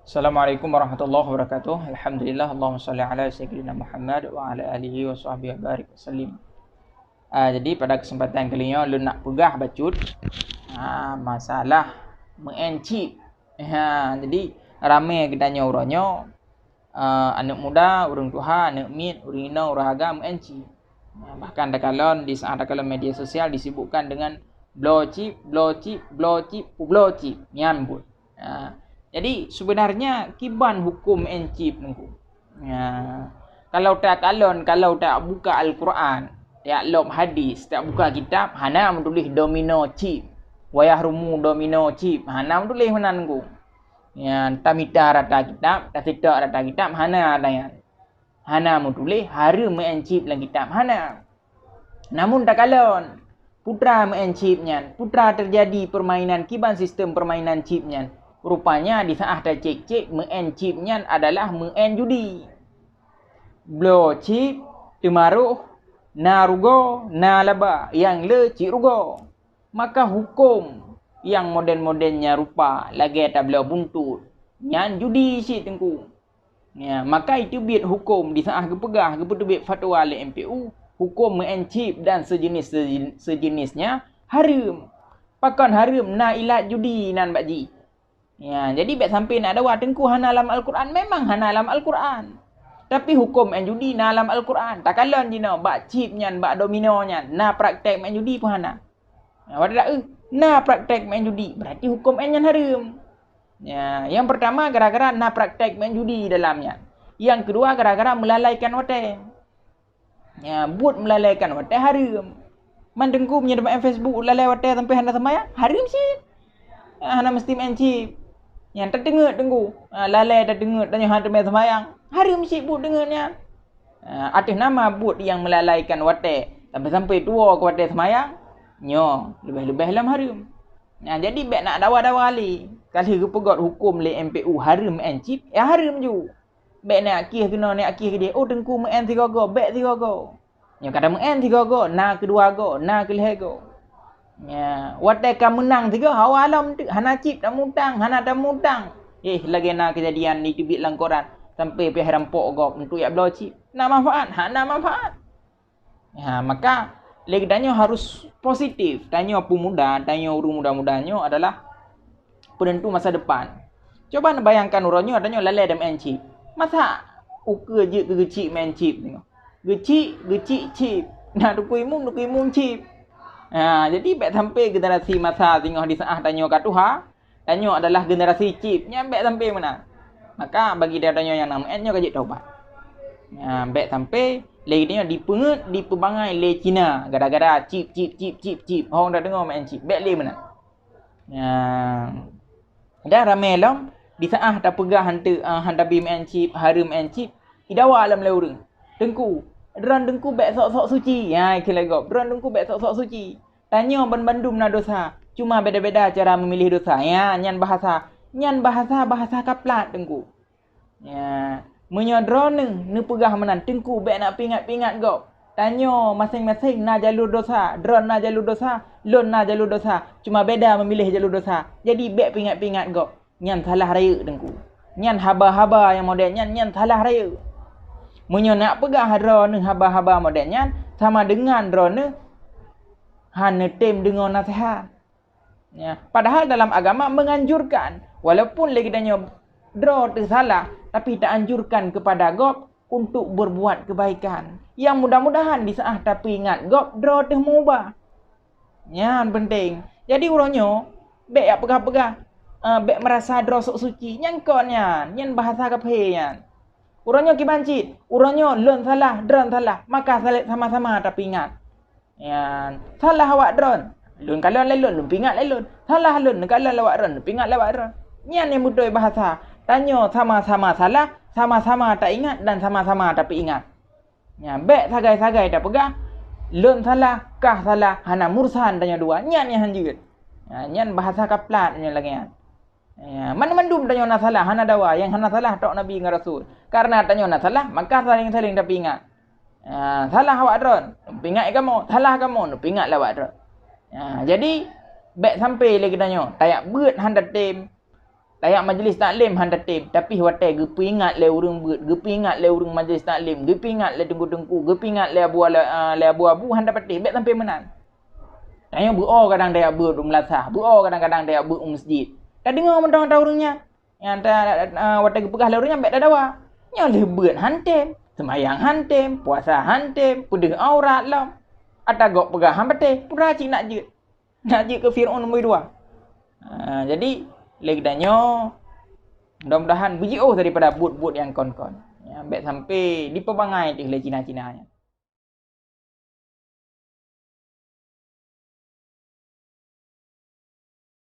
Assalamualaikum warahmatullahi wabarakatuh. Alhamdulillah, Allahumma salli ala sayyidina Muhammad wa ala alihi wa sahbihi wa barik wasallim. Jadi pada kesempatan kali ni lu nak pegah bacut masalah mengencip. Jadi ramai kita tanya orangnya anak muda, orang tua, anak mit, orang ina, orang agak mengencip. Bahkan dakalon di saat dakalon media sosial disibukkan dengan blow chip. Nyan pun. Jadi sebenarnya kiban hukum encip nunggu. Kalau tak buka Al-Quran, tak lom hadis, tak buka kitab, hana menulis domino chip. Wayah rumu domino chip, hana menulis mana nunggu. Tamita rata kitab, tak rata kitab, hana ada yang. Hana menulis harum encip dalam kitab, hana. Namun tak kalon putra mencipnya, putra terjadi permainan kiban sistem permainan chipnya. Rupanya di saat ada cek-cek mengencipnya adalah mengenjudi. Blow chip, temaruh, na rugo, na laba, yang le cik rugo. Maka hukum yang model-modelnya rupa lagi tak boleh buntut. Yang judi cik tengku. Maka itu biar hukum di saat kepegah, kepetubit fatwa oleh MPU, hukum mengencip dan sejenisnya haram. Pakan haram na ilat judi nan bakji. Jadi baik sampai nak dakwah tengku hana alam Al-Quran, memang hana alam Al-Quran. Tapi hukum main judi na alam Al-Quran. Tak kalan je nak bak chip nyan, bak domino nyan, na praktek main judi pun hana. Wadah na praktek main judi, berarti hukum nyan haram. Yang pertama gara-gara na praktek main judi dalamnya. Yang kedua gara-gara melalaikan hotel. Buat melalaikan hotel haram. Man tengku punya dalam Facebook lalai hotel sampai hana semaya, haram sih. Hana mesti main chip. Yang terdengar tengku lalai dah dengar tanya hang temai semayang hari mesti buat dengarnya atas nama buat yang melalaikan wate sampai tua ke wate semayang nyo lebih-lebih dalam haram. Jadi baik nak dawa-dawa ali kali ke pegot hukum le MPU haram encip haram ju baik nak akih kena nak akih dia tengku men 3 go baik 3 go nyo kata men 3 go na kedua go na kelih go. Watai kamu menang 3 awalam hana chip dah mutang hana dah mutang lagi na kejadian ni tibit lang Quran sampai pihak rampok gop untuk ya blow chip nak manfaat hana manfaat. Maka lagi tanya harus positif, tanya pemuda, tanya orang muda-mudanya adalah penentu masa depan. Coba nak bayangkan orangnya adanya lalai dan main chip, masa uka je ke gecik main chip tengok gecik chip nak dukui imum chip. Jadi baik sampai generasi masa tengok di saat tanya kat Tuhan, tanya adalah generasi chip. Baik sampai mana? Maka bagi dia tanya yang namanya kajik taubat. Baik sampai lagi tanya di pelbagai le Cina gara-gara chip. Orang dah dengar main chip. Baik le mana? Dah ramai lam di saat dah pegah hantar main chip, harum main chip, idawa alam le orang. Tengku Dran dengku baik sok-sok suci. Kira gop. Dran dengku baik sok-sok suci. Tanya bandum na dosa. Cuma beda-beda cara memilih dosa. Nyan bahasa kaplat dengku. Menyodron ni pegah menan tengku baik nak pingat-pingat gop. Tanya masing-masing na jalur dosa. Dran na jalur dosa, lon na jalur dosa. Cuma beda memilih jalur dosa. Jadi baik pingat-pingat gop. Nyan salah raya dengku. Nyan haba-haba yang model nyan salah raya. Munyo nak pegah drone haba-haba modelnya sama dengan drone hanya tem dengan nasihat. Padahal dalam agama menganjurkan walaupun lagi tanya drone itu salah tapi tak anjurkan kepada gop untuk berbuat kebaikan. Yang mudah-mudahan di saat tapi ingat gop drone itu mengubah. Yang penting. Jadi orangnya baik ya pegah-pegah baik merasa drone sok suci nyangkotnya nyan bahasa kapenya. Urangnya kibancit, urangnya lon salah, drone salah. Maka sama-sama tapi ingat. Salah awak drone. Lon kalau lon pingat lon. Salah lon kalau awak drone, pingat awak drone. Nian yang mudah bahasa. Tanya sama-sama salah, sama-sama tak ingat dan sama-sama tapi ingat. Baik sagai-sagai tak pegah. Lon salah, kah salah, hana mursan tanya dua. Nian yang hanjut. Nian bahasa kaplat lagi. Mana-mandum tanya nak salah hana dawa yang hana salah tok nabi dengan rasul karena tanya nak salah maka saling tapi ingat salah awak drone pingat kamu salah kamu pingat awak drone jadi baik sampai lagi tanya tayak beut handa tem Layak majlis taklim han tatim tapi hotel gepi ingat le urang beut, gepi ingat le urang majlis taklim, gepi ingat le tengku-tengku, gepi ingat le abu-abu han dapat bet sampai menang. Tanya buo kadang dia beut melasah, buo kadang-kadang dia beut masjid. Dah dengar mentang urangnya. Yang hotel gepegah le urangnya bet dah dawa. Nya le beut hantem, semayang hantem, puasa hantem, pedih aurat lah. Atagok pegah han betih, peracik nak je. Nak je ke Firaun nombor 2. Jadi legdanyo mudah-mudahan berjauh daripada but-but yang kon-kon. Ya, bet sampai diperbangai oleh Cina-Cinanya.